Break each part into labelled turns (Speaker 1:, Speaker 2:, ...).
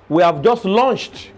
Speaker 1: We have just launched.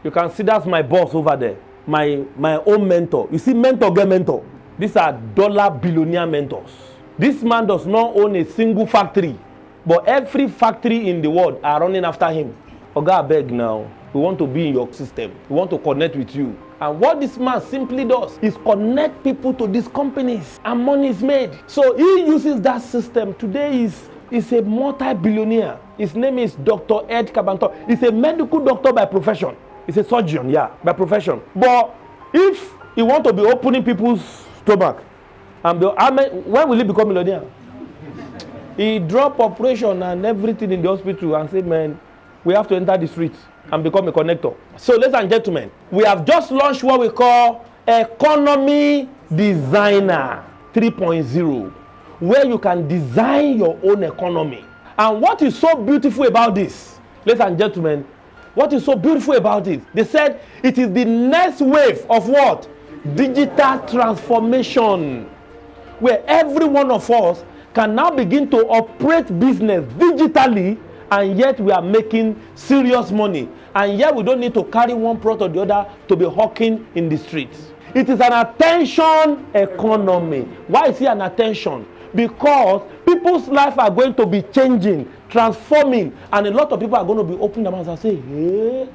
Speaker 1: You can see that's my boss over there. My own mentor. You see, mentor get mentor. These are dollar billionaire mentors. This man does not own a single factory, but every factory in the world are running after him. Oga, abeg now. We want to be in your system. We want to connect with you. And what this man simply does is connect people to these companies, and money is made. So he uses that system. Today is a multi-billionaire. His name is Dr. Ed Kabanto. He's a medical doctor by profession. He's a surgeon, yeah, by profession. But if he want to be opening people's stomach, when will he become millionaire? He drop operation and everything in the hospital and say, man, we have to enter the street and become a connector. So, ladies and gentlemen, we have just launched what we call Economy Designer 3.0, where you can design your own economy. And what is so beautiful about this, ladies and gentlemen, what is so beautiful about it? They said it is the next wave of what? Digital transformation, where every one of us can now begin to operate business digitally, and yet we are making serious money. And yet we don't need to carry one product or the other to be hawking in the streets. It is an attention economy. Why is it an attention? Because people's lives are going to be changing, transforming, and a lot of people are going to be opening their mouths and say, hey.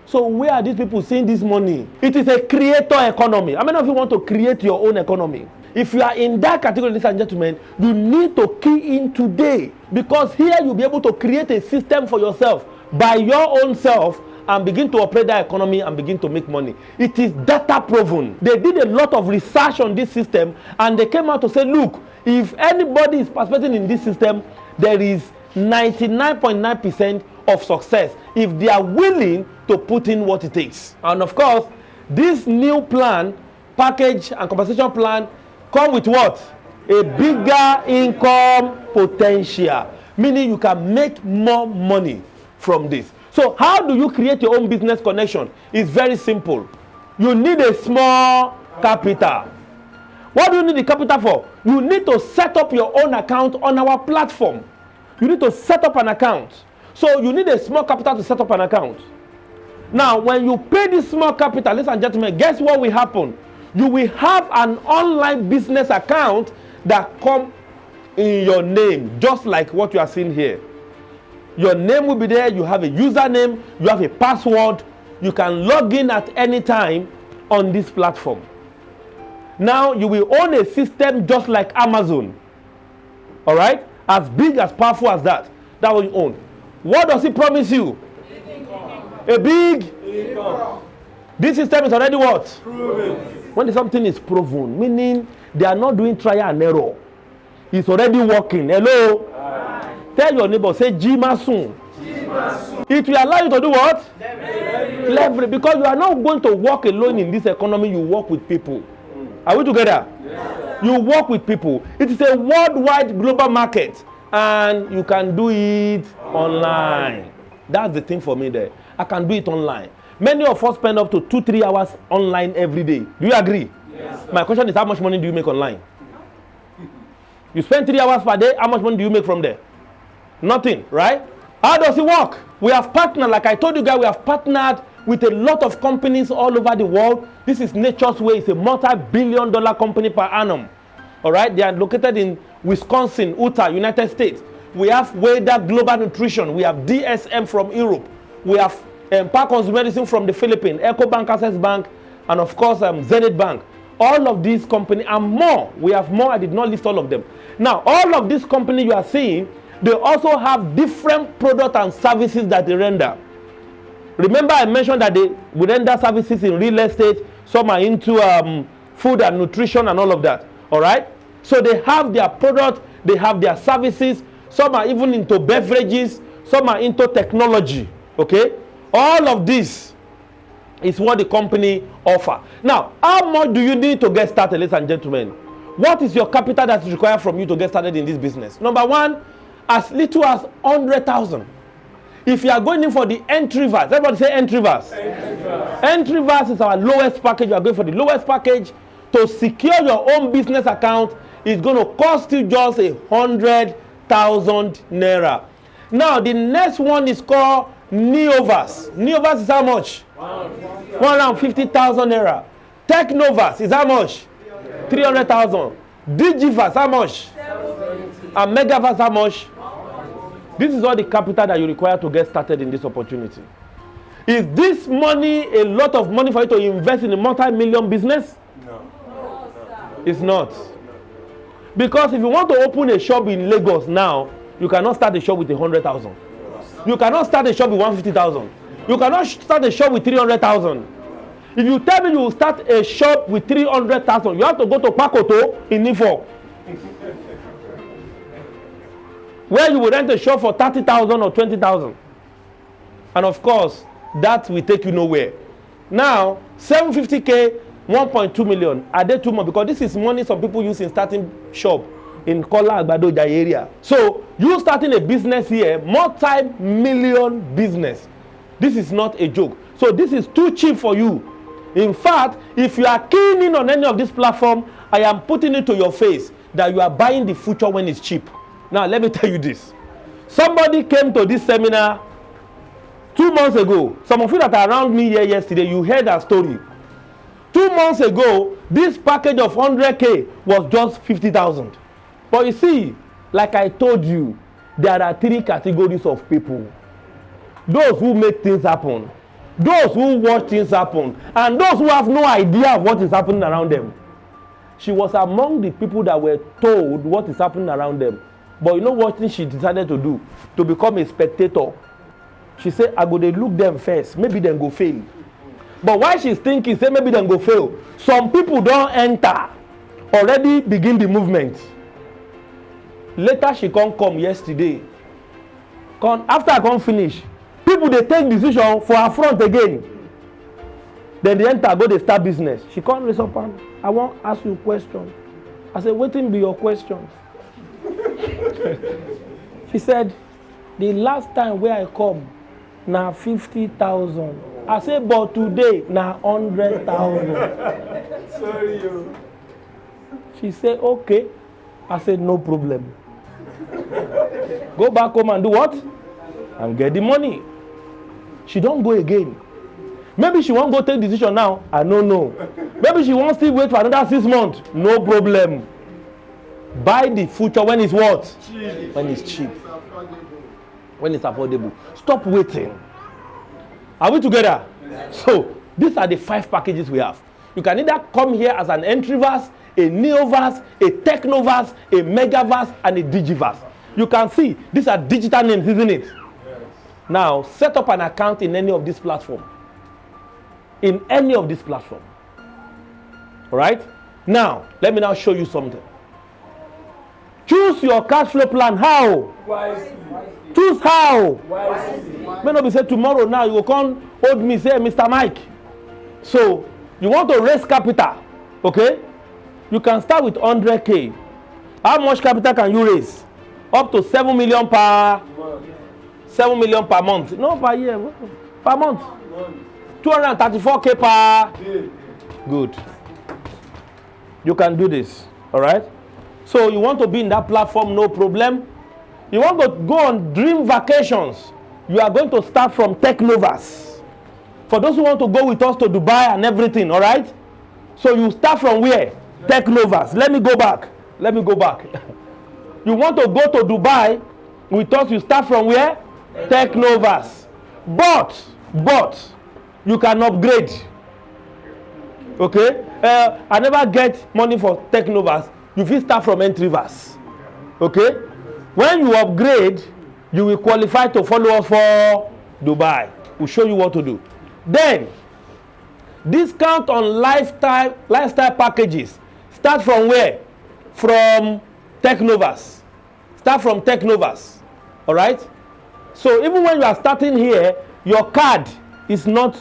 Speaker 1: So where are these people seeing this money? It is a creator economy. How many of you want to create your own economy? If you are in that category, ladies and gentlemen, you need to key in today, because here you'll be able to create a system for yourself by your own self and begin to operate that economy and begin to make money. It is data proven. They did a lot of research on this system, and they came out to say, look, if anybody is participating in this system, there is 99.9% of success if they are willing to put in what it takes. And of course, this new plan, package and compensation plan, come with what? A bigger income potential, meaning you can make more money from this. So how do you create your own business connection? It's very simple. You need a small capital. What do you need the capital for? You need to set up your own account on our platform. You need to set up an account. So you need a small capital to set up an account. Now, when you pay this small capital, ladies and gentlemen, guess what will happen? You will have an online business account that comes in your name, just like what you are seeing here. Your name will be there. You have a username. You have a password. You can log in at any time on this platform. Now, you will own a system just like Amazon. All right? As big, as powerful as that. That will you own. What does it promise you? A big income. This system is already what? Proven. When something is proven, meaning they are not doing trial and error. It's already working. Hello? Hi. Tell your neighbor, say Jima soon. It will allow you to do what? Leverage. Because you are not going to work alone in this economy. You work with people. Are we together? Yes. You work with people. It is a worldwide global market, and you can do it online. That's the thing for me there. I can do it online. Many of us spend up to 2-3 hours online every day. Do you agree? Yes, sir. My question is, how much money do you make online? You spend 3 hours per day, how much money do you make from there? Nothing, right? How does it work? We have partnered, like I told you guys, we have partnered with a lot of companies all over the world. This is Nature's Way. It's a multi-billion-dollar company per annum. All right? They are located in Wisconsin, Utah, United States. We have Weda Global Nutrition. We have DSM from Europe. We have Park Consumer Medicine from the Philippines, EcoBank, Access Bank, and of course, Zenith Bank. All of these companies and more. We have more. I did not list all of them. Now, all of these companies you are seeing, they also have different products and services that they render. Remember, I mentioned that they render services in real estate. Some are into food and nutrition and all of that. All right? So they have their products, they have their services. Some are even into beverages. Some are into technology. Okay? All of this is what the company offer. Now, how much do you need to get started, ladies and gentlemen? What is your capital that is required from you to get started in this business? Number one, as little as 100,000. If you are going in for the entry verse, everybody say entry verse. Entry verse is our lowest package. You are going for the lowest package. To secure your own business account is going to cost you just 100,000 naira. Now, the next one is called Neovas. Neovas is how much? 150,000 naira. Technovas is how much? 300,000. Digivas how much? And Megavas how much? This is all the capital that you require to get started in this opportunity. Is this money a lot of money for you to invest in a multi-million business?
Speaker 2: No.
Speaker 1: It's not. Because if you want to open a shop in Lagos now, you cannot start a shop with 100,000. You cannot start a shop with 150,000. You cannot start a shop with 300,000. If you tell me you will start a shop with 300,000, you have to go to Pakoto in Nifo, where you will rent a shop for 30,000 or 20,000. And of course, that will take you nowhere. Now, 750K, 1.2 million. Are they too much? Because this is money some people use in starting shop in Kola Agbado Jai area. So, you starting a business here, multi-million business. This is not a joke. So, this is too cheap for you. In fact, if you are keen in on any of this platform, I am putting it to your face that you are buying the future when it's cheap. Now, let me tell you this. Somebody came to this seminar 2 months ago. Some of you that are around me here yesterday, you heard that story. 2 months ago, this package of 100K was just 50,000. But you see, like I told you, there are 3 categories of people. Those who make things happen, those who watch things happen, and those who have no idea of what is happening around them. She was among the people that were told what is happening around them. But you know what thing she decided to do? To become a spectator. She said, I go dey look them first. Maybe them go fail. But why she's thinking, say maybe them go fail. Some people don't enter. Already begin the movement. Later she come yesterday. After I come finish, people they take decision for her front again. Then they enter, go they start business. She come raise up and I want ask you a question. I said, wetin be your question? She said, the last time where I come, na 50,000. I said, but today, na 100,000.
Speaker 2: Sorry, you.
Speaker 1: She said, okay. I said, no problem. Go back home and do what? And get the money. She don't go again. Maybe she won't go take decision now. I don't know. Maybe she won't still wait for another 6 months. No problem. Buy the future when it's what?
Speaker 2: Cheap.
Speaker 1: When it's cheap. When it's affordable. Stop waiting. Are we together? Yeah. So, these are the 5 packages we have. You can either come here as an entry verse, a neoverse, a technoverse, a megaverse, and a digiverse. You can see these are digital names, isn't it? Yes. Now, set up an account in any of these platforms. In any of these platforms. All right? Now, let me now show you something. Choose your cash flow plan. How?
Speaker 2: Wisely.
Speaker 1: Choose how?
Speaker 2: Wisely.
Speaker 1: May not be said tomorrow now you will come hold me say Mr. Mike. So you want to raise capital, okay? You can start with 100K. How much capital can you raise? Up to 7 million per 7 million per month. No, per year. Per month. 234K per. Good. You can do this. All right? So you want to be in that platform, no problem. You want to go on dream vacations. You are going to start from Technovas. For those who want to go with us to Dubai and everything, all right? So you start from where? Technovas. Let me go back. You want to go to Dubai with us, you start from where? Technovas. But you can upgrade. Okay? I never get money for Technovas. You will start from Entryverse. Okay? When you upgrade, you will qualify to follow us for Dubai. We'll show you what to do. Then, discount on lifestyle packages. Start from where? From Technovas. Start from Technovas. All right? So even when you are starting here, your card is not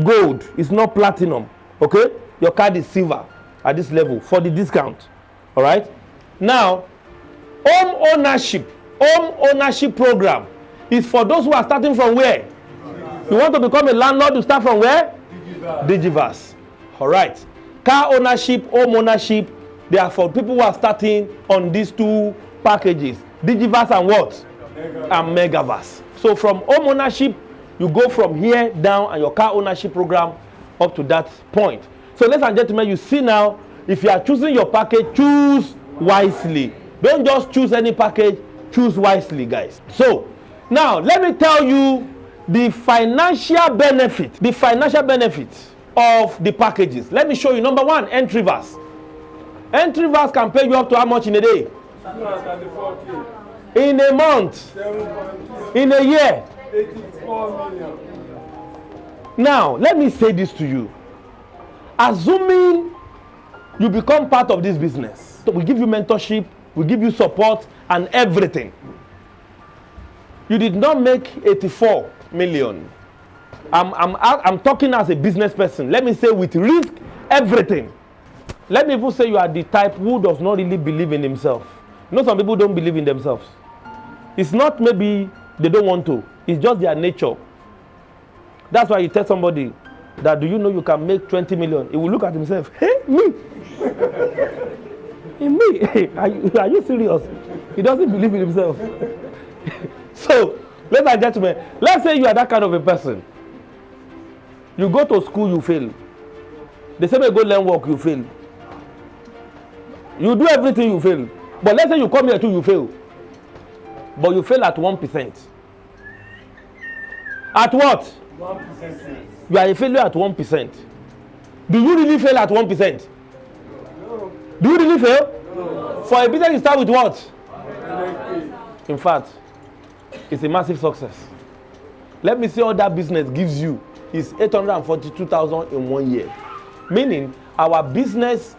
Speaker 1: gold. It's not platinum. Okay? Your card is silver at this level for the discount. All right? Now, home ownership program is for those who are starting from where? You want to become a landlord, you start from where? Digiverse. All right. Car ownership, home ownership, they are for people who are starting on these 2 packages. Digiverse and what? And Megaverse. So from home ownership, You go from here down and your car ownership program up to that point. So ladies and gentlemen, you see now, if you are choosing your package, choose wisely. Don't just choose any package, choose wisely, guys. So now let me tell you the financial benefit of the packages. Let me show you. Number one, Entryverse. Entryverse can pay you up to how much in a day?
Speaker 2: 234K.
Speaker 1: In a month?
Speaker 2: 7.2.
Speaker 1: In a year?
Speaker 2: 84 million.
Speaker 1: Now, let me say this to you. Assuming you become part of this business, so we give you mentorship, we give you support and everything. You did not make 84 million. I'm talking as a business person. Let me say with risk, everything. Let me even say you are the type who does not really believe in himself. You know, some people don't believe in themselves. It's not maybe they don't want to. It's just their nature. That's why you tell somebody that, do you know you can make 20 million? He will look at himself. Hey, me? Me? Are you serious? He doesn't believe in himself. So, ladies and gentlemen, let's say you are that kind of a person. You go to school, you fail. The same way you go learn work, you fail. You do everything, you fail. But let's say you come here too, you fail. But you fail at 1%. At what?
Speaker 2: 1%.
Speaker 1: You are a failure at 1%. Do you really fail at 1%?
Speaker 2: No.
Speaker 1: Do you really fail?
Speaker 2: No.
Speaker 1: For a business, you start with what?
Speaker 2: 100K.
Speaker 1: In fact, it's a massive success. Let me see all that business gives you is 842,000 in 1 year. Meaning, our business,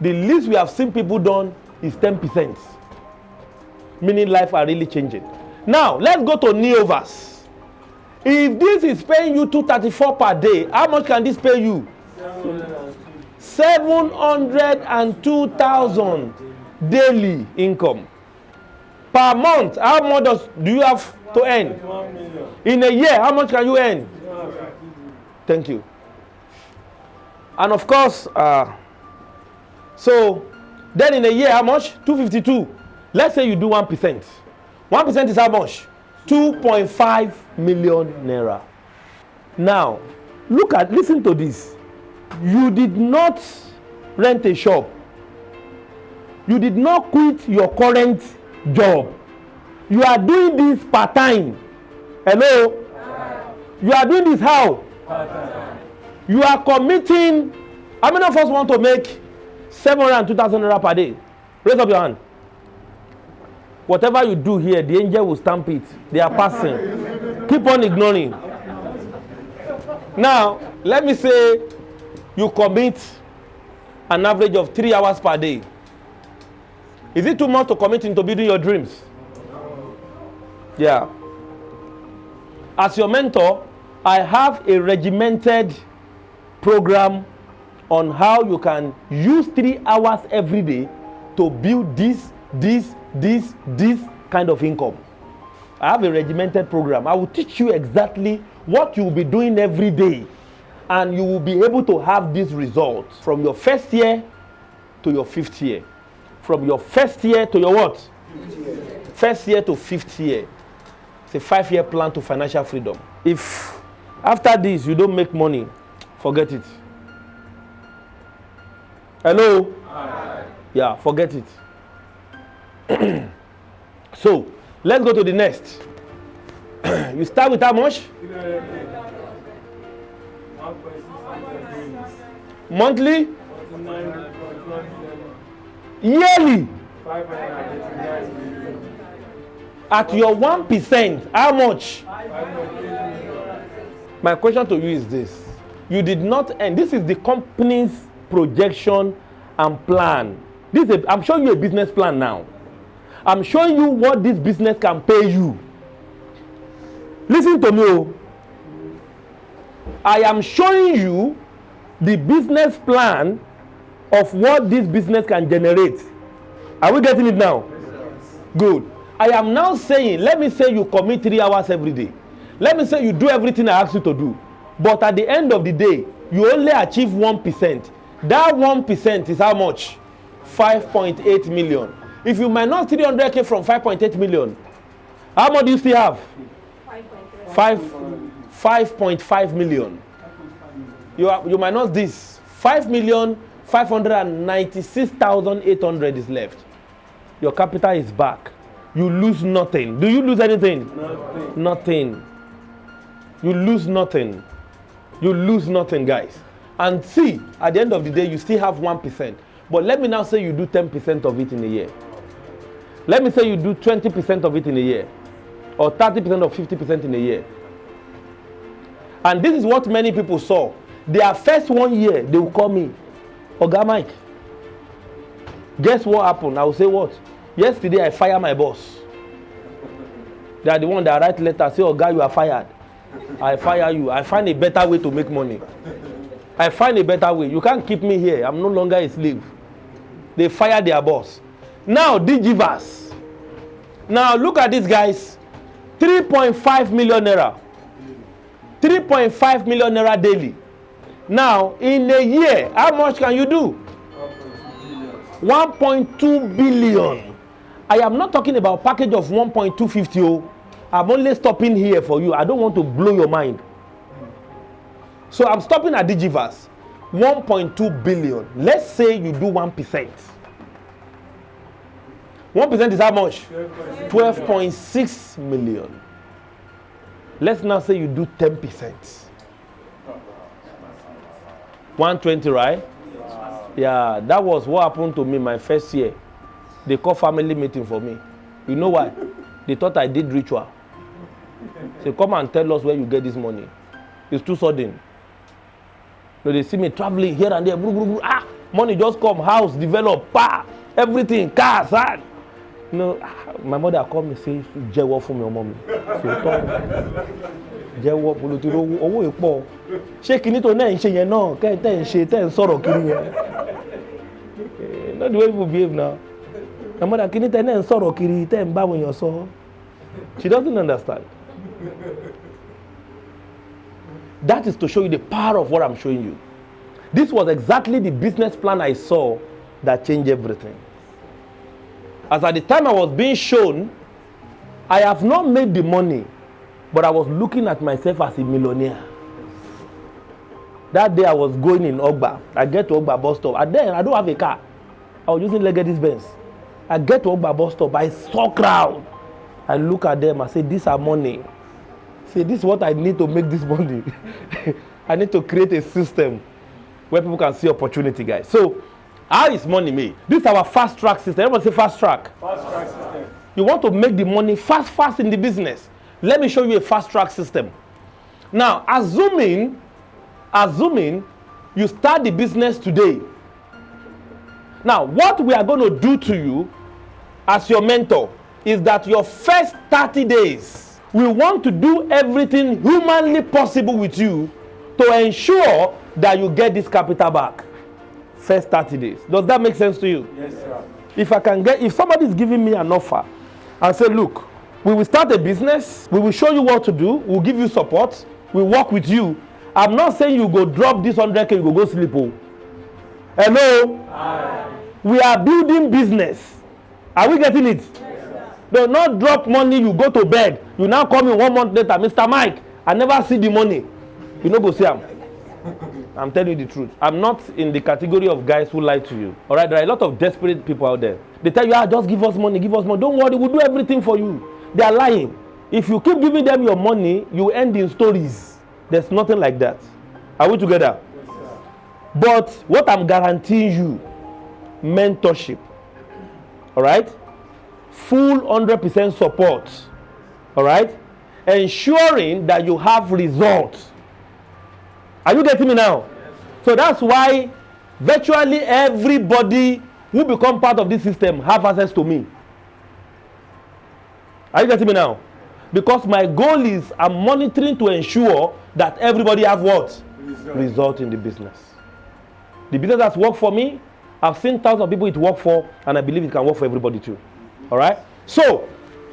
Speaker 1: the least we have seen people done is 10%. Meaning life are really changing. Now, let's go to Neoverse. If this is paying you 234 per day, how much can this pay you? 702,000 daily income. Per month, how much do you have to earn?
Speaker 2: 1 million.
Speaker 1: In a year, how much can you earn?
Speaker 2: 250.
Speaker 1: Thank you. And of course, so then in a year, how much? 252. Let's say you do 1%. 1% is how much? 2.5 million naira. Now, listen to this. You did not rent a shop. You did not quit your current job. You are doing this part-time. Hello? You are doing this how?
Speaker 2: Part-time.
Speaker 1: You are committing. How many of us want to make 702,000 naira per day? Raise up your hand. Whatever you do here, the angel will stamp it. They are passing. Keep on ignoring. Now, let me say you commit an average of 3 hours per day. Is it too much to commit into building your dreams? Yeah. As your mentor, I have a regimented program on how you can use 3 hours every day to build this kind of income. I have a regimented program. I will teach you exactly what you will be doing every day, and you will be able to have these results from your first year to your 5th year. From your first year to your what?
Speaker 2: 5th year.
Speaker 1: First year to 5th year. It's a 5-year plan to financial freedom. If after this you don't make money, forget it. Hello?
Speaker 2: Hi.
Speaker 1: Yeah, forget it. So, let's go to the next. You start with how much?
Speaker 2: 300K. 1.6
Speaker 1: Monthly?
Speaker 2: 49.1
Speaker 1: Yearly?
Speaker 2: 589 million.
Speaker 1: At your 1%, how much?
Speaker 2: 5.8 million.
Speaker 1: My question to you is this. You did not earn. This is the company's projection and plan. I'm showing you a business plan now. I'm showing you what this business can pay you. Listen to me. I am showing you the business plan of what this business can generate. Are we getting it now? Good. I am now saying, let me say you commit 3 hours every day. Let me say you do everything I ask you to do. But at the end of the day, you only achieve 1%. That 1% is how much? 5.8 million. If you minus 300K from 5.8 million, how much do you still have? 5 5.5 million. You minus this. 5,596,800 is left. Your capital is back. You lose nothing. Do you lose anything?
Speaker 2: Nothing.
Speaker 1: Nothing. You lose nothing. You lose nothing, guys. And see, at the end of the day, you still have 1%. But let me now say you do 10% of it in a year. Let me say you do 20% of it in a year. Or 30% or 50% in a year. And this is what many people saw. Their first 1 year, they will call me, Oga Mike. Guess what happened? I will say what? Yesterday, I fired my boss. They are the one that write letter, say, Oga, you are fired. I fire you. I find a better way to make money. I find a better way. You can't keep me here. I'm no longer a slave. They fire their boss. Now, Digivas. Now, look at these guys. 3.5 million naira. 3.5 million naira daily. Now, in a year, how much can you do? 1.2 billion. I am not talking about package of 1.250. Oh. I'm only stopping here for you. I don't want to blow your mind. So I'm stopping at Digivas. 1.2 billion. Let's say you do 1%. 1% is how much? 12.6 million. Let's now say you do 10%. 120, right? Yeah, that was what happened to me my first year. They called family meeting for me. You know why? They thought I did ritual. Say, come and tell us where you get this money. It's too sudden. So they see me traveling here and there. Money just come, house, develop, everything, cars, You know, my mother called me say, "Jewo for me, mommy." So Jewo polutiro owó epo. Ṣé kíní tó náà ń ṣe yẹn náà, ke tẹ́ ń ṣe, tẹ́ ń sọ̀rọ̀ kiri yẹn. Not the way people behave now. My mother kíní tẹ́ náà ń sọ̀rọ̀ kiri, tẹ́ ń bá wọn yàn sọ. She doesn't understand. That is to show you the power of what I'm showing you. This was exactly the business plan I saw that changed everything. As at the time I was being shown, I have not made the money, but I was looking at myself as a millionaire. That day I was going in Ogba. I get to Ogba bus stop. And then I don't have a car. I was using Legacy Benz. I get to Ogba bus stop. I saw crowd. I look at them. I say, "These are money." Say, "This is what I need to make this money." I need to create a system where people can see opportunity, guys. So, how is money made? This is our fast track system. Everybody say fast track.
Speaker 2: Fast track system.
Speaker 1: You want to make the money fast in the business. Let me show you a fast track system. Now, assuming you start the business today. Now, what we are going to do to you as your mentor is that your first 30 days, we want to do everything humanly possible with you to ensure that you get this capital back. First 30 days. Does that make sense to you?
Speaker 2: Yes, sir.
Speaker 1: If somebody is giving me an offer and say, "Look, we will start a business, we will show you what to do, we'll give you support, we'll work with you." I'm not saying you go drop this 100K, you go sleep. Oh. Hello?
Speaker 2: Aye.
Speaker 1: We are building business. Are we getting it? Do not drop money, you go to bed. You now call me 1 month later, "Mr. Mike, I never see the money." You no go see am. I'm telling you the truth. I'm not in the category of guys who lie to you. All right, there are a lot of desperate people out there. They tell you, "Just give us money, give us money." Don't worry, we'll do everything for you. They are lying. If you keep giving them your money, you end in stories. There's nothing like that. Are we together?
Speaker 2: Yes, sir.
Speaker 1: But what I'm guaranteeing you, mentorship. All right? Full 100% support. All right? Ensuring that you have results. Are you getting me now? So that's why virtually everybody who become part of this system have access to me. Are you getting me now? Because my goal is I'm monitoring to ensure that everybody have what? Result in the business. The business that's worked for me, I've seen thousands of people it work for, and I believe it can work for everybody too. All right? So,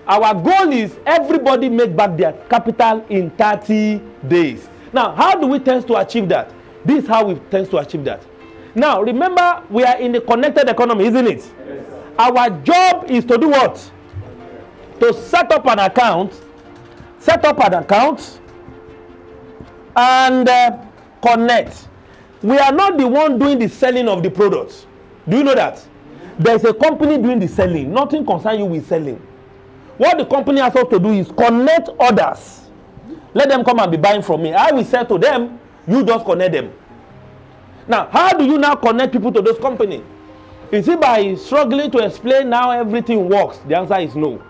Speaker 1: our goal is everybody make back their capital in 30 days. Now, how do we tend to achieve that? This is how we tend to achieve that. Now, remember, we are in a connected economy, isn't it? Yes, our job is to do what? To set up an account, and connect. We are not the one doing the selling of the products. Do you know that? There's a company doing the selling. Nothing concerns you with selling. What the company has us to do is connect others. Let them come and be buying from me. I will sell to them. You just connect them. Now, how do you now connect people to those companies? Is it by struggling to explain how everything works? The answer is no.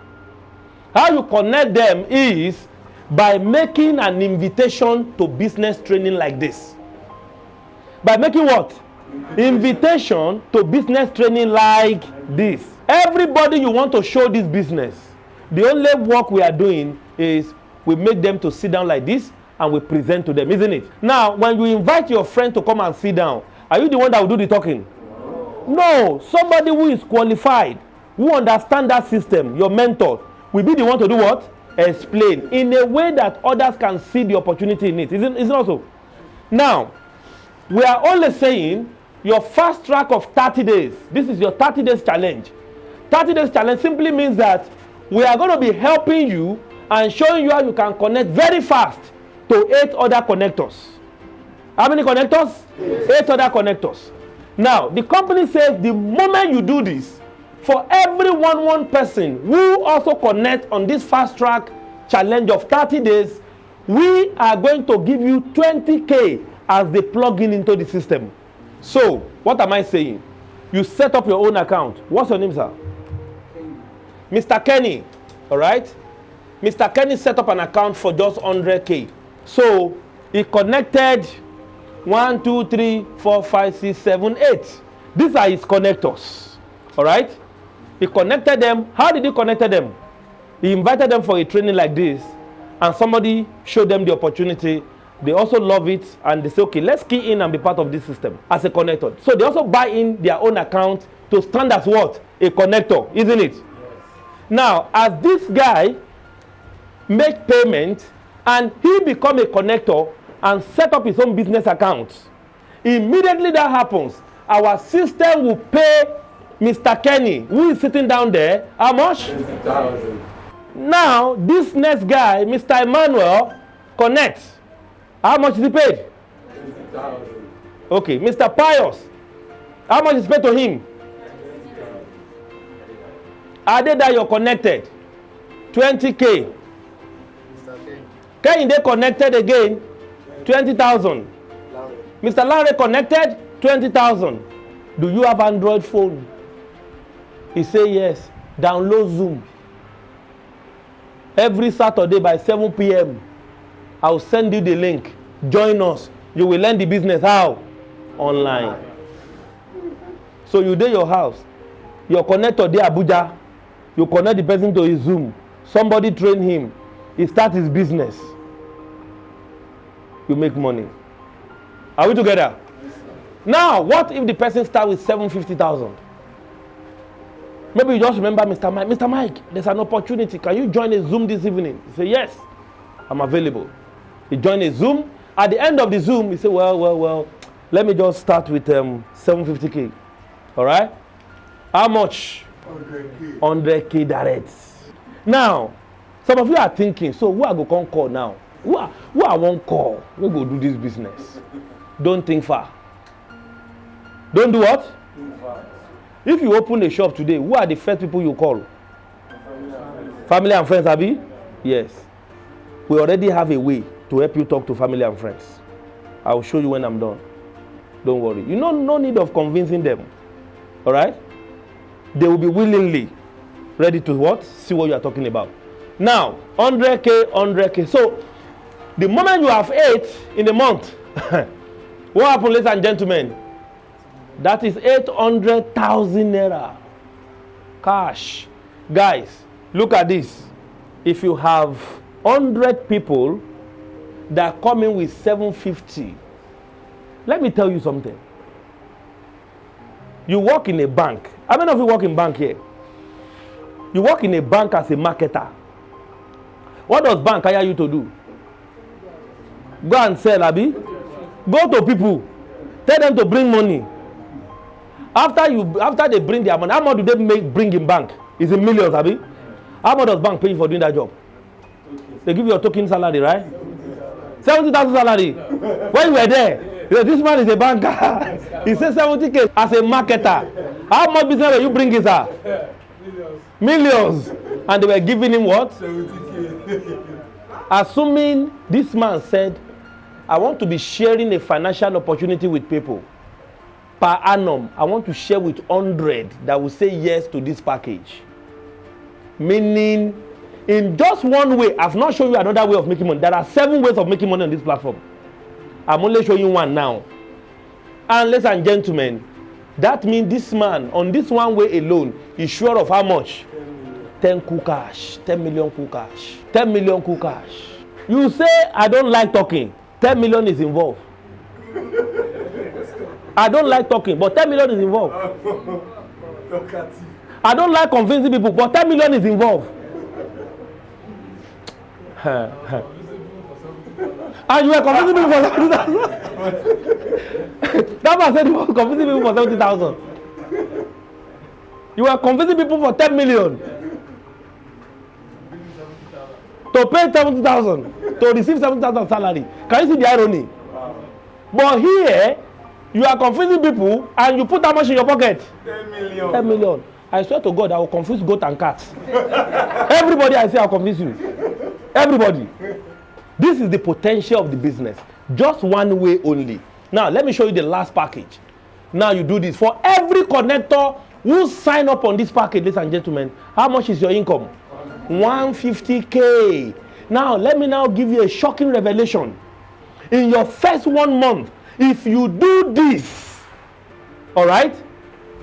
Speaker 1: How you connect them is by making an invitation to business training like this. By making what? Invitation to business training like this. Everybody you want to show this business, the only work we are doing is we make them to sit down like this and we present to them, isn't it? Now, when you invite your friend to come and sit down, are you the one that will do the talking? No. Somebody who is qualified, who understands that system, your mentor, will be the one to do what? Explain in a way that others can see the opportunity in it. Isn't it also? Now, we are only saying your fast track of 30 days. This is your 30 days challenge. 30 days challenge simply means that we are going to be helping you and showing you how you can connect very fast to 8 other connectors. How many connectors? 8 other connectors. Now, the company says the moment you do this, for every one person who also connect on this fast track challenge of 30 days, we are going to give you 20K as they plug in into the system. So, what am I saying? You set up your own account. What's your name, sir? Kenny. Mr. Kenny. All right? Mr. Kenny set up an account for just 100K. So, he connected 1, 2, 3, 4, 5, 6, 7, 8. These are his connectors. All right? He connected them. How did he connect them? He invited them for a training like this, and somebody showed them the opportunity. They also love it, and they say, okay, let's key in and be part of this system as a connector. So they also buy in their own account to stand as what? A connector, isn't it? Yes. Now, as this guy make payment and he become a connector and set up his own business account, immediately that happens, our system will pay Mr. Kenny, who is sitting down there, how much?
Speaker 2: 50,000.
Speaker 1: Now, this next guy, Mr. Emmanuel, connects. How much is he paid?
Speaker 2: 50,000.
Speaker 1: Okay, Mr. Pius, how much is paid to him? Are they that you're connected? 20K. Can they connected again? 20,000. Mr. Larry connected? 20,000. Do you have Android phone? He say yes. Download Zoom. Every Saturday by 7 p.m. I'll send you the link. Join us. You will learn the business. How? Online. So you do your house. You connect to the Abuja. You connect the person to his Zoom. Somebody train him. He start his business. You make money. Are we together? Now, what if the person start with 750,000? Maybe you just remember Mr. Mike. Mr. Mike, there's an opportunity. Can you join a Zoom this evening? He say, yes, I'm available. He joined a Zoom. At the end of the Zoom, he said, well, let me just start with 750K. All right? How much?
Speaker 2: 100K.
Speaker 1: 100K direct. Now, some of you are thinking, so who I go come call now? Who I won't call? We go do this business. Don't think far. Don't do what?
Speaker 2: Too fast.
Speaker 1: If you open a shop today, who are the first people you call? Family and friends, Abi? Yes. We already have a way to help you talk to family and friends. I will show you when I'm done. Don't worry. You know, no need of convincing them. All right? They will be willingly ready to what? See what you are talking about. Now, 100K, 100K. So, the moment you have 8 in a month, what happens, ladies and gentlemen? That is 800,000 naira. Cash. Guys, look at this. If you have 100 people that come in with 750, let me tell you something. You work in a bank. How many of you work in bank here? You work in a bank as a marketer. What does bank hire you to do? Go and sell, Abi. Go to people. Tell them to bring money. After they bring their money, how much do they bring in bank? It's in millions, Abi. How much does bank pay you for doing that job? They give you a token salary, right? 70,000 salary. When you were there, you know, this man is a banker. He says 70K as a marketer. How much business were you bringing, sir? Millions. And they were giving him what?
Speaker 2: 70K.
Speaker 1: Assuming this man said, I want to be sharing a financial opportunity with people. Per annum, I want to share with 100 that will say yes to this package. Meaning, in just one way, I've not shown you another way of making money. There are 7 ways of making money on this platform. I'm only showing you one now. And ladies and gentlemen, that means this man, on this one way alone, is sure of how much? 10 cool cash, 10 million cool cash, 10 million cool cash. You say, I don't like talking. 10 million is involved. I don't like talking, but 10 million is involved. I don't like convincing people, but 10 million is involved. And you were convincing people for 70,000. That man said you were convincing people for 70,000. You were convincing people for 10 million. To pay 70,000, to receive 70,000 salary. Can you see the irony? But here, you are confusing people and you put how much in your pocket?
Speaker 2: 10 million.
Speaker 1: 10 million. I swear to God, I will confuse goat and cats. Everybody I say, I'll confuse you. Everybody. This is the potential of the business. Just one way only. Now, let me show you the last package. Now you do this. For every connector who sign up on this package, ladies and gentlemen, how much is your income? 150K. Now, let me now give you a shocking revelation. In your first 1 month, if you do this, all right,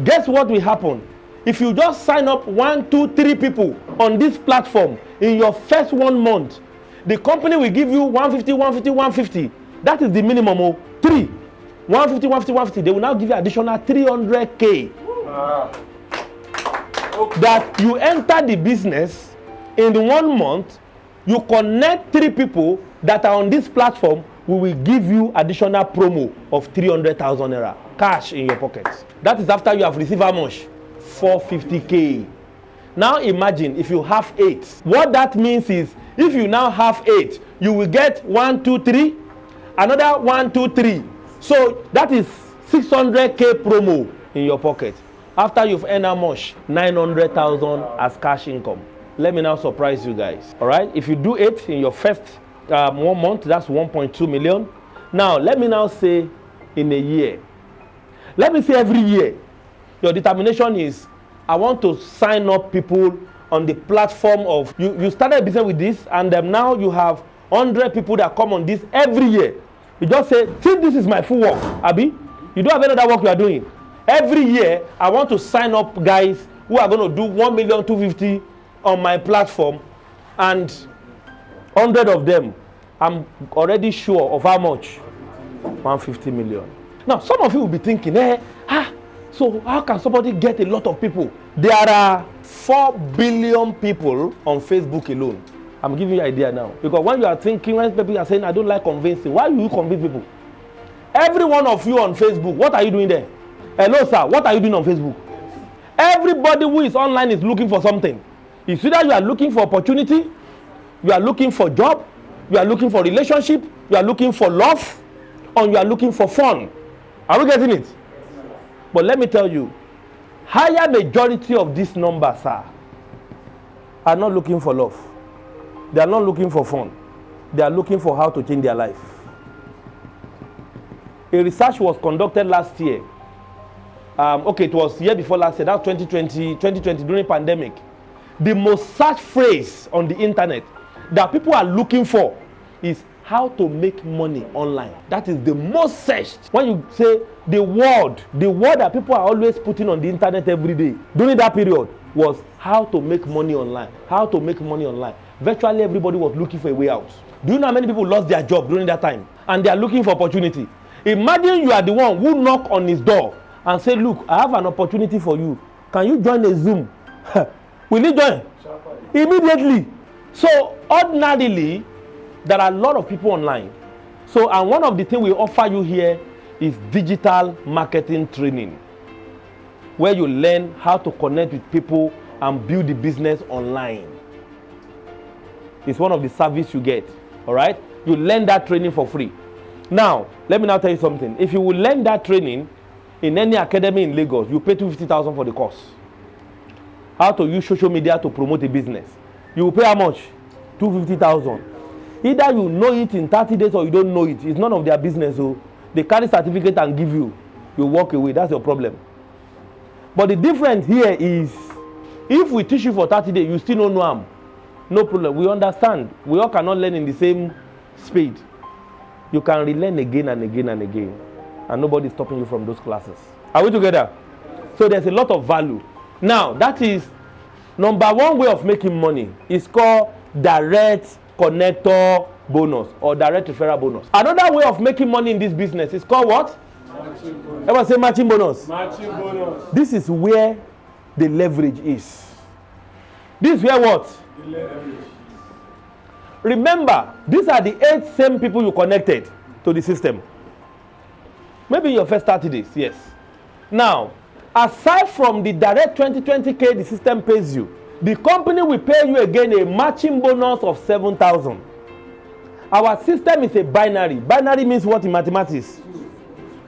Speaker 1: guess what will happen? If you just sign up 1, 2, 3 people on this platform in your first 1 month, the company will give you 150, 150, 150. That is the minimum of 3. 150, 150, 150. They will now give you additional 300K. That you enter the business in 1 month, you connect 3 people that are on this platform, we will give you additional promo of 300,000 naira cash in your pockets. That is after you have received how much? 450K. Now imagine if you have 8. What that means is if you now have 8, you will get 1, 2, 3, another 1, 2, 3. So that is 600K promo in your pocket. After you've earned how much? 900,000 as cash income. Let me now surprise you guys. All right, if you do 8 in your first 1 month, that's 1.2 million. Now let me now say in a year. Let me say every year. Your determination is, I want to sign up people on the platform of, you started a business with this, and now you have 100 people that come on this every year. You just say, since this is my full work, Abi, you don't have any other work you are doing. Every year, I want to sign up guys who are going to do 1,250,000 on my platform, and 100 of them, I'm already sure of how much? 150 million. Now, some of you will be thinking, so how can somebody get a lot of people? There are 4 billion people on Facebook alone. I'm giving you an idea now. Because when you are thinking, when people are saying, I don't like convincing, why do you convince people? Every one of you on Facebook, what are you doing there? Hello, sir, what are you doing on Facebook? Everybody who is online is looking for something. It's either you are looking for opportunity, you are looking for job, you are looking for relationship, you are looking for love, or you are looking for fun. Are we getting it? But let me tell you, higher majority of these numbers are not looking for love. They are not looking for fun. They are looking for how to change their life. A research was conducted last year. It was year before last year. That was 2020 during pandemic. The most searched phrase on the internet that people are looking for is how to make money online. That is the most searched. When you say the word that people are always putting on the internet every day during that period was how to make money online. How to make money online. Virtually everybody was looking for a way out. Do you know how many people lost their job during that time? And they are looking for opportunity. Imagine you are the one who knock on his door and say, look, I have an opportunity for you. Can you join a Zoom? Will you join? Immediately. So ordinarily, there are a lot of people online. So, and one of the things we offer you here is digital marketing training, where you learn how to connect with people and build the business online. It's one of the services you get. All right. You learn that training for free. Now, let me now tell you something. If you will learn that training in any academy in Lagos, you pay 250,000 for the course. How to use social media to promote a business. You will pay how much? 250,000. Either you know it in 30 days or you don't know it. It's none of their business. So they carry certificate and give you. You walk away. That's your problem. But the difference here is, if we teach you for 30 days, you still don't know them. No problem. We understand. We all cannot learn in the same speed. You can relearn again and again and again. And nobody is stopping you from those classes. Are we together? So there's a lot of value. Now, that is number one way of making money. It's called direct connector bonus or direct referral bonus. Another way of making money in this business is called what?
Speaker 2: Matching bonus.
Speaker 1: Everyone say matching bonus.
Speaker 2: Matching bonus.
Speaker 1: This is where the leverage is. This is where what?
Speaker 2: The leverage.
Speaker 1: Remember, these are the 8 same people you connected to the system. Maybe in your first 30 days, yes. Now, aside from the direct 20K the system pays you, the company will pay you again a matching bonus of 7,000. Our system is a binary. Binary means what in mathematics?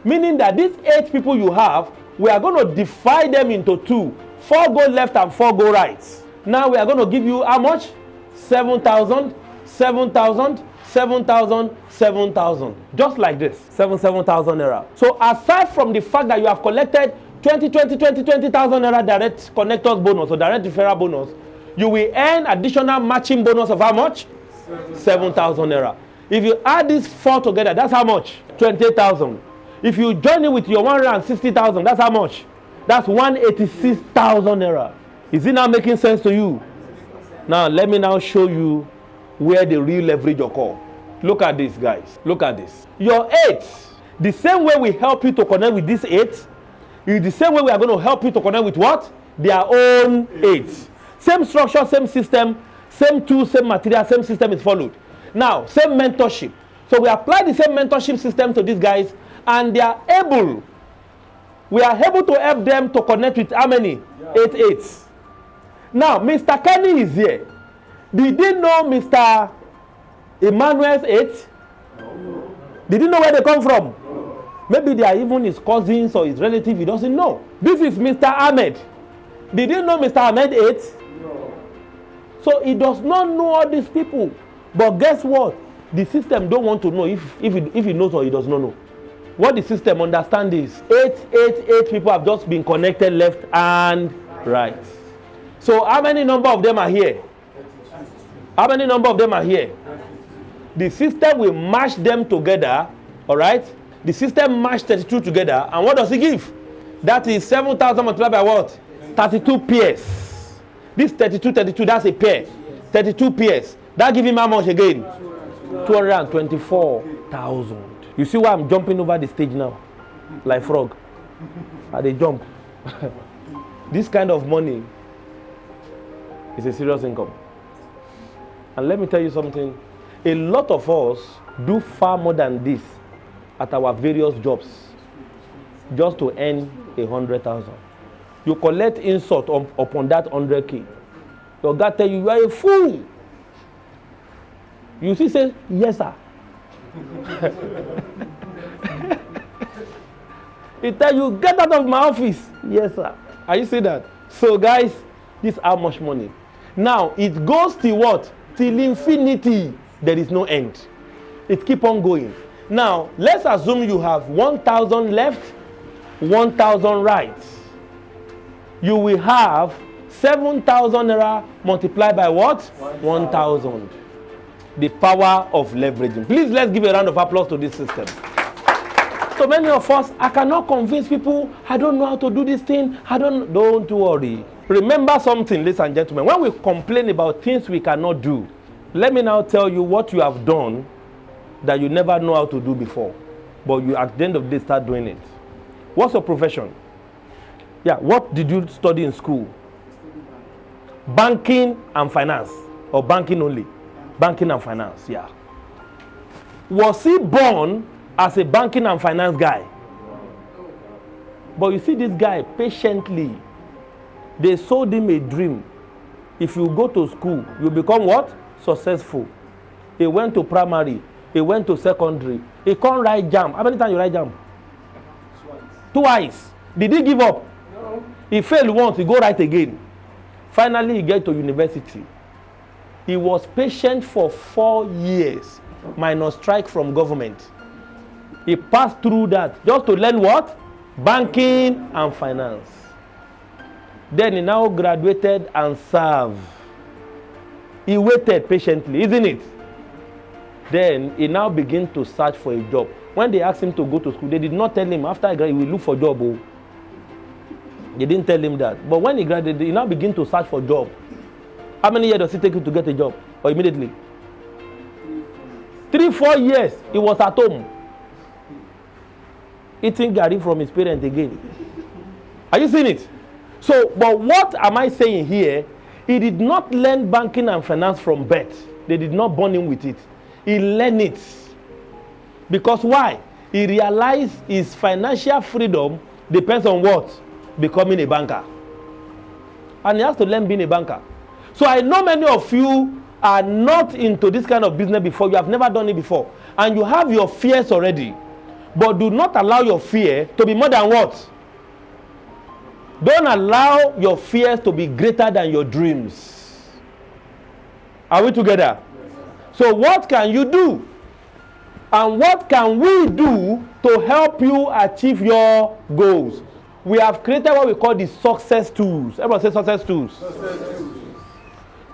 Speaker 1: Meaning that these 8 people you have, we are going to divide them into 2. 4 go left and 4 go right. Now we are going to give you how much? 7,000, 7,000, 7,000, 7,000. Just like this. 7,000 naira. So aside from the fact that you have collected 20,000 naira direct connectors bonus or direct referral bonus, you will earn additional matching bonus of how much? 7,000 naira. If you add these 4 together, that's how much? 20,000. If you join it with your 160,000, that's how much? That's 186,000 naira. Is it now making sense to you? Now, let me now show you where the real leverage occurs. Look at this, guys. Look at this. Your 8, the same way we help you to connect with this 8, is the same way we are going to help you to connect with what? Their own 8. Same structure, same system, same tools, same material, same system is followed. Now, same mentorship. So we apply the same mentorship system to these guys, and they are able, we are able to help them to connect with how many? 8 8s. Now, Mr. Kenny is here. Did you know Mr. Emmanuel's 8? No. Did you know where they come from? No. Maybe they are even his cousins or his relative. He doesn't know. This is Mr. Ahmed. Did you know Mr. Ahmed 8? No. So he does not know all these people. But guess what? The system don't want to know if he knows or he does not know. What the system understands is 8 people have just been connected left and right. So how many number of them are here? How many number of them are here? The system will match them together, all right? The system match 32 together, and what does it give? That is 7,000 multiplied by what? 32 pairs. This 32, that's a pair. 32 pairs. That gives him how much again? 224,000. You see why I'm jumping over the stage now? Like frog. They jump. This kind of money is a serious income. And let me tell you something. A lot of us do far more than this at our various jobs just to earn 100,000. You collect insult upon that 100K. Your guy tell you, you are a fool. You see, say, yes, sir. He tell you, get out of my office. Yes, sir. Are you see that? So, guys, this is how much money. Now, it goes to what? Till infinity. There is no end. It keep on going. Now, let's assume you have 1,000 left, 1,000 right. You will have 7,000 naira multiplied by what? 1,000. The power of leveraging. Please, let's give a round of applause to this system. So many of us, I cannot convince people, I don't know how to do this thing. Don't worry. Remember something, ladies and gentlemen. When we complain about things we cannot do, let me now tell you what you have done that you never know how to do before. But you, at the end of the day, start doing it. What's your profession? Yeah, what did you study in school? Banking and finance. Or banking only? Banking and finance, yeah. Was he born as a banking and finance guy? But you see this guy, patiently, they sold him a dream. If you go to school, you become what? Successful. He went to primary. He went to secondary. He can't write JAMB. How many times you write JAMB? Twice. Did he give up?
Speaker 2: No.
Speaker 1: He failed once, he go write again. Finally, he get to university. He was patient for 4 years, minus strike from government. He passed through that just to learn what? Banking and finance. Then he now graduated and served. He waited patiently, isn't it? Then he now began to search for a job. When they asked him to go to school, they did not tell him after he graduated, he will look for a job. Oh. They didn't tell him that. But when he graduated, he now began to search for a job. How many years does it take you to get a job? Or immediately? 3-4 years, he was at home. Eating gari from his parents again. Are you seeing it? So, but what am I saying here? He did not learn banking and finance from birth. They did not born him with it. He learned it. Because why? He realized his financial freedom depends on what? Becoming a banker. And he has to learn being a banker. So I know many of you are not into this kind of business before. You have never done it before. And you have your fears already. But do not allow your fear to be more than what? Don't allow your fears to be greater than your dreams. Are we together? So what can you do? And what can we do to help you achieve your goals? We have created what we call the success tools. Everyone say success tools.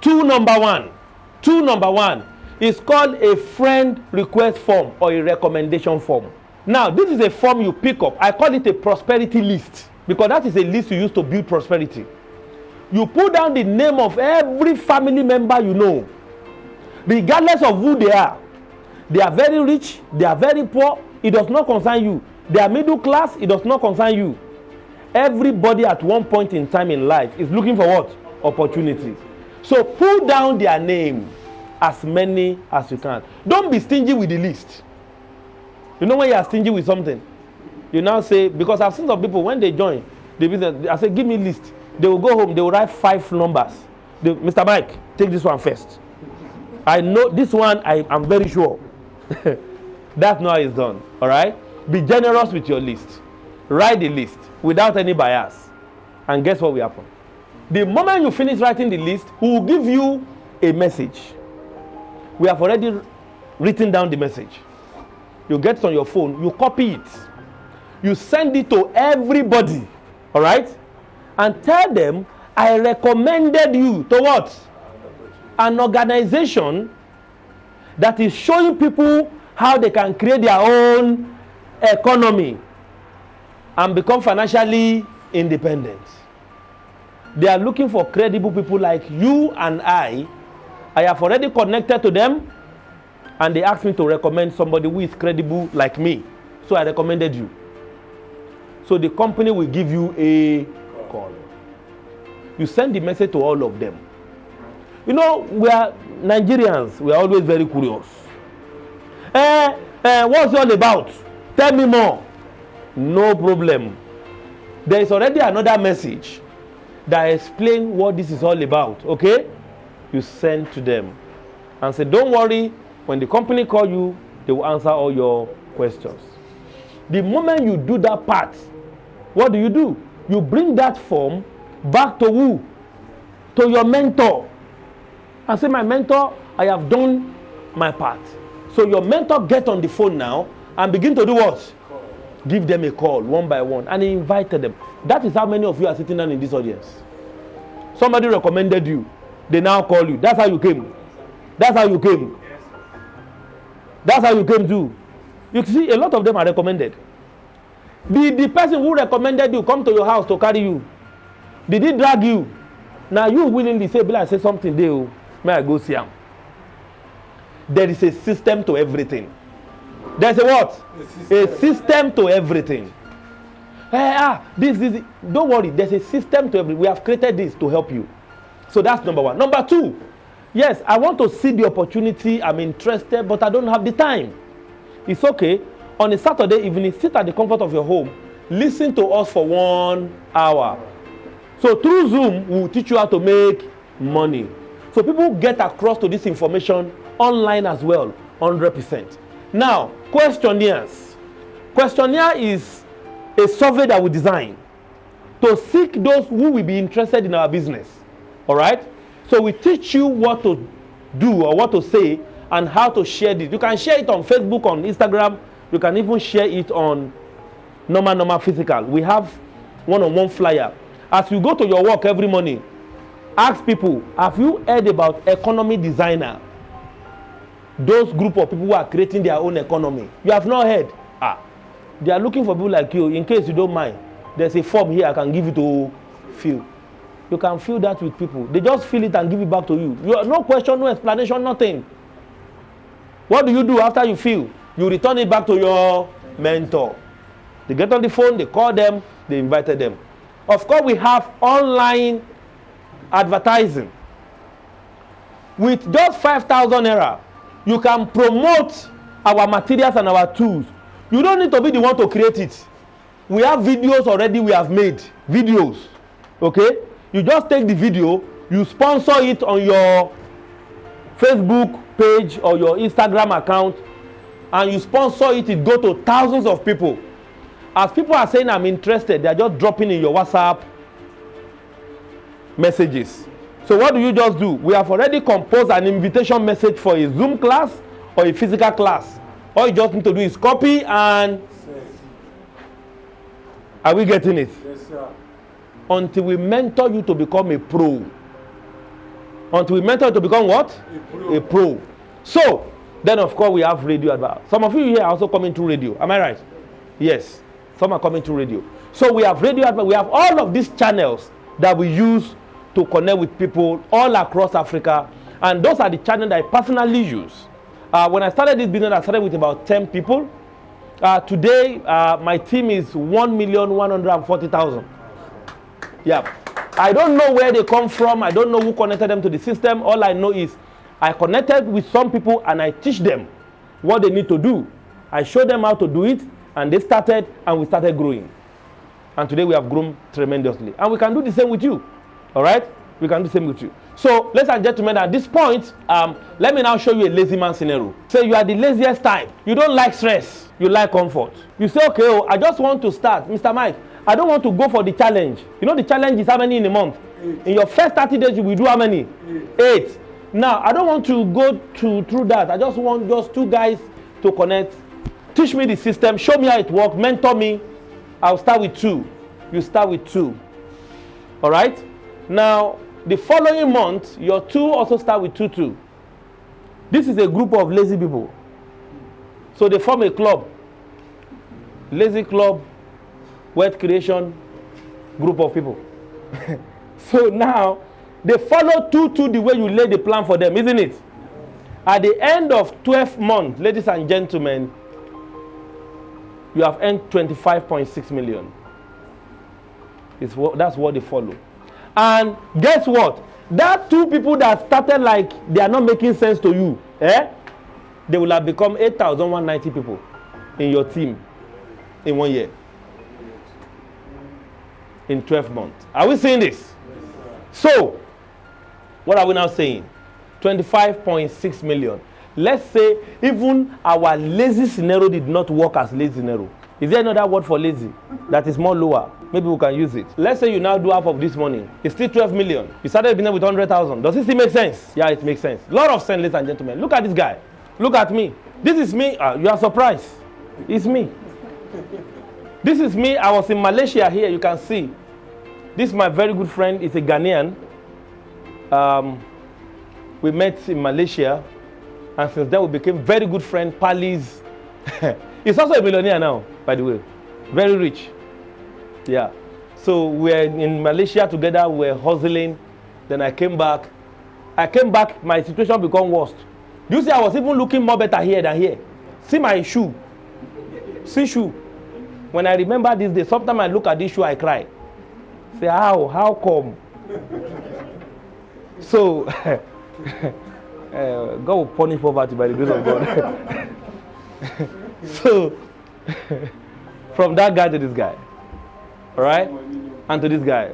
Speaker 1: Tool number one is called a friend request form or a recommendation form. Now, this is a form you pick up. I call it a prosperity list because that is a list you use to build prosperity. You put down the name of every family member you know, regardless of who they are. They are very rich, they are very poor, it does not concern you. They are middle class, it does not concern you. Everybody at one point in time in life is looking for what? Opportunities. So pull down their name, as many as you can. Don't be stingy with the list. You know when you are stingy with something, you now say, because I've seen some people when they join the business, I say, give me a list. They will go home, they will write 5 numbers. Mr. Mike, take this one first. I know this one, I'm very sure. That's not how it's done. All right? Be generous with your list. Write the list without any bias. And guess what will happen? The moment you finish writing the list, we will give you a message. We have already written down the message. You get it on your phone, you copy it. You send it to everybody. All right? And tell them, I recommended you to what? An organization that is showing people how they can create their own economy and become financially independent. They are looking for credible people like you and I. I have already connected to them and they asked me to recommend somebody who is credible like me. So I recommended you. So the company will give you a call. You send the message to all of them. You know, we are Nigerians, we are always very curious. What's it all about? Tell me more. No problem. There is already another message that explains what this is all about, okay? You send to them and say, don't worry, when the company call you, they will answer all your questions. The moment you do that part, what do? You bring that form back to who? To your mentor. And say, my mentor, I have done my part. So your mentor get on the phone now and begin to do what? Give them a call one by one. And he invited them. That is how many of you are sitting down in this audience. Somebody recommended you. They now call you. That's how you came. That's how you came. That's how you came too. You see, a lot of them are recommended. The person who recommended you come to your house to carry you. Did he drag you? Now you willingly say, Bila, say something there. May I go see him? There is a system to everything. There's a what? A system to everything. This. Don't worry. There's a system to everything. We have created this to help you. So that's number one. Number two, yes, I want to see the opportunity. I'm interested, but I don't have the time. It's okay. On a Saturday evening, sit at the comfort of your home. Listen to us for 1 hour. So through Zoom, we'll teach you how to make money. So people get across to this information online as well, 100%. Now, questionnaires. Questionnaire is a survey that we design to seek those who will be interested in our business. All right? So we teach you what to do or what to say and how to share this. You can share it on Facebook, on Instagram. You can even share it on normal physical. We have one-on-one flyer. As you go to your work every morning, ask people, have you heard about economy designer? Those group of people who are creating their own economy. You have not heard. They are looking for people like you. In case you don't mind, there's a form here I can give you to fill. You can fill that with people. They just fill it and give it back to you. No question, no explanation, nothing. What do you do after you fill? You return it back to your mentor. They get on the phone, they call them, they invited them. Of course, we have online advertising. With just 5,000 naira, you can promote our materials and our tools. You don't need to be the one to create it. We have videos already we have made. Videos. Okay? You just take the video, you sponsor it on your Facebook page or your Instagram account, and you sponsor it, it go to thousands of people. As people are saying I'm interested, they are just dropping in your WhatsApp messages. So what do you just do? We have already composed an invitation message for a Zoom class or a physical class. All you just need to do is copy and... Are we getting it?
Speaker 2: Yes, sir.
Speaker 1: Until we mentor you to become a pro. Until we mentor you to become what? A pro. So, then of course we have radio advert. Some of you here are also coming through radio. Am I right? Yes. Some are coming through radio. So we have radio advert. We have all of these channels that we use to connect with people all across Africa. And those are the channels that I personally use. When I started this business, I started with about 10 people. Today, my team is 1,140,000. Yeah. I don't know where they come from. I don't know who connected them to the system. All I know is I connected with some people and I teach them what they need to do. I show them how to do it, and they started, and we started growing. And today we have grown tremendously. And we can do the same with you. All right? We can do the same with you. So, ladies and gentlemen, at this point, let me now show you a lazy man scenario. Say you are the laziest type. You don't like stress. You like comfort. You say, okay, oh, I just want to start. Mr. Mike, I don't want to go for the challenge. You know the challenge is how many in a month?
Speaker 2: 8.
Speaker 1: In your first 30 days, you will do how many? 8. Now, I don't want to go through that. I just want just 2 guys to connect. Teach me the system. Show me how it works. Mentor me. I'll start with 2. You start with 2. All right? Now, the following month, your 2 also start with 2. This is a group of lazy people. So they form a club. Lazy club, wealth creation group of people. So now, they follow 2 the way you lay the plan for them, isn't it? At the end of 12 months, ladies and gentlemen, you have earned 25.6 million. That's what they follow. And guess what? That 2 people that started like they are not making sense to you, they will have become 8,190 people in your team in 1 year. In 12 months. Are we seeing this? So, what are we now saying? 25.6 million. Let's say even our lazy scenario did not work as lazy scenario. Is there another word for lazy that is more lower? Maybe we can use it. Let's say you now do half of this money. It's still 12 million. You started business with 100,000. Does it still make sense? Yeah, it makes sense. Lot of sense, ladies and gentlemen. Look at this guy. Look at me. This is me. You are surprised. It's me. This is me. I was in Malaysia here. You can see. This is my very good friend. He's a Ghanaian. We met in Malaysia. And since then, we became very good friends. Palis. He's also a millionaire now, by the way. Very rich. Yeah. So we're in Malaysia together. We're hustling. Then I came back. My situation became worse. You see, I was even looking more better here than here. See my shoe. See shoe. When I remember this day, sometimes I look at this shoe, I cry. Say, how come? So, God will punish poverty by the grace of God. So, from that guy to this guy. All right? And to this guy.